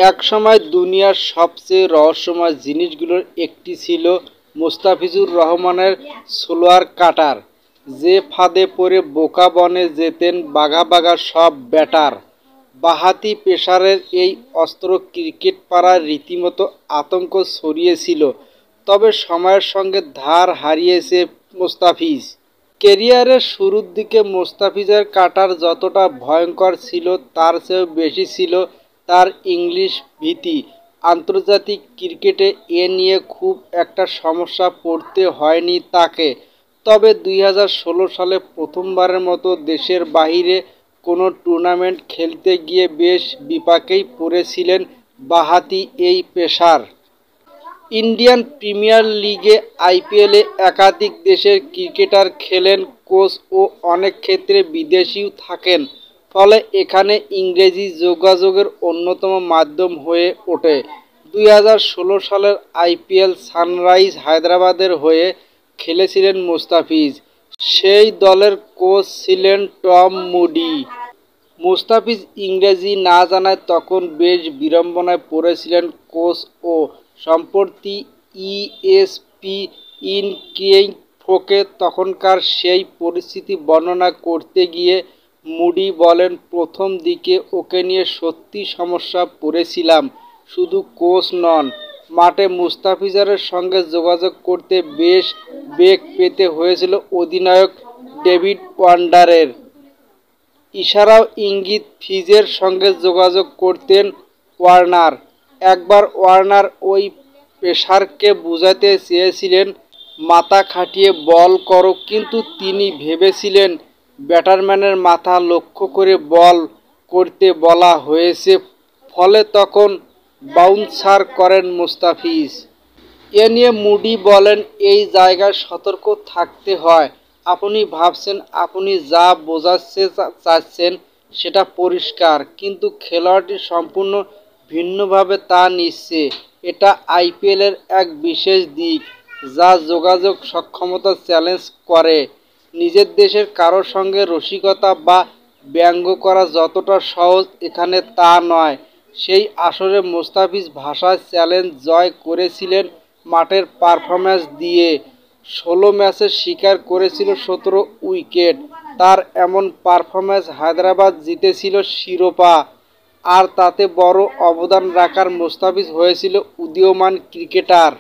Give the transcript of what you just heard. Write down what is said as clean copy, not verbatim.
একসময় দুনিয়ার সবচেয়ে রহস্যময় জিনিসগুলোর একটি ছিল মুস্তাফিজুর রহমানের স্লোয়ার কাটার, যে ফাঁদে পড়ে বোকা বনে যেতেন বাঘা বাঘা সব ব্যাটার। বাঁহাতি পেসারের এই অস্ত্র ক্রিকেট পাড়ায় রীতিমতো আতঙ্ক ছড়িয়েছিল। তবে সময়ের সঙ্গে ধার হারিয়েছে মুস্তাফিজ। কেরিয়ারের শুরুর দিকে মুস্তাফিজের কাটার যতটা ভয়ঙ্কর ছিল তার চেয়েও বেশি ছিল তার ইংলিশ ভীতি। আন্তর্জাতিক ক্রিকেটে এ নিয়ে খুব একটা সমস্যা পড়তে হয়নি তাকে। তবে 2016 সালে প্রথমবারের মতো দেশের বাইরে কোনো টুর্নামেন্ট খেলতে গিয়ে বেশ বিপাকেই পড়েছিলেন বাঁহাতি এই পেসার। ইন্ডিয়ান প্রিমিয়ার লিগে, আইপিএলে একাধিক দেশের ক্রিকেটার খেলেন, কোচ ও অনেক ক্ষেত্রে বিদেশিও থাকেন। ফলে এখানে ইংরেজি যোগাযোগের অন্যতম মাধ্যম হয়ে ওঠে। 2016 সালের আইপিএল সানরাইজ হায়দ্রাবাদের হয়ে খেলেছিলেন মুস্তাফিজ। সেই দলের কোচ ছিলেন টম মুডি। মুস্তাফিজ ইংরেজি না জানায় তখন বেশ বিড়ম্বনায় পড়েছিলেন কোচ ও। সম্প্রতি ESPN-কে তখনকার সেই পরিস্থিতি বর্ণনা করতে গিয়ে মুডি বলেন, প্রথম দিকে ওকে নিয়ে সত্যি সমস্যা পড়েছিলাম। শুধু কোচ নন, মাঠে মুস্তাফিজের সঙ্গে যোগাযোগ করতে বেশ বেগ পেতে হয়েছিল অধিনায়ক ডেভিড ওয়ার্নারের। ইশারাও ইঙ্গিত ফিজের সঙ্গে যোগাযোগ করতেন ওয়ার্নার। একবার ওয়ার্নার ওই পেসারকে বোঝাতে চেয়েছিলেন মাথা খাটিয়ে বল করো, কিন্তু তিনি ভেবেছিলেন ব্যাটসম্যানের মাথা লক্ষ্য করে বল করতে বলা হয়েছে, ফলে তখন বাউন্সার করেন মুস্তাফিজ। এ নিয়ে মুডি বলেন, এই জায়গায় সতর্ক থাকতে হয়। আপনি ভাবছেন আপনি যা বোঝাতে চাচ্ছেন সেটা পরিষ্কার, কিন্তু খেলোয়াড়টি সম্পূর্ণ ভিন্নভাবে তা নিচ্ছে। এটা আইপিএলের এক বিশেষ দিক, যা যোগাযোগ সক্ষমতা চ্যালেঞ্জ করে। নিজের দেশের কারোর সঙ্গে রসিকতা বা ব্যঙ্গ করা যতটা সহজ এখানে তা নয়। সেই আসরে মুস্তাফিজ ভাষার চ্যালেঞ্জ জয় করেছিলেন মাঠের পারফরম্যান্স দিয়ে। 16 ম্যাচে শিকার করেছিল 17 উইকেট। তার এমন পারফরম্যান্স হায়দ্রাবাদ জিতেছিল শিরোপা। আর তাতে বড় অবদান রাখার মুস্তাফিজ হয়েছিল উদীয়মান ক্রিকেটার।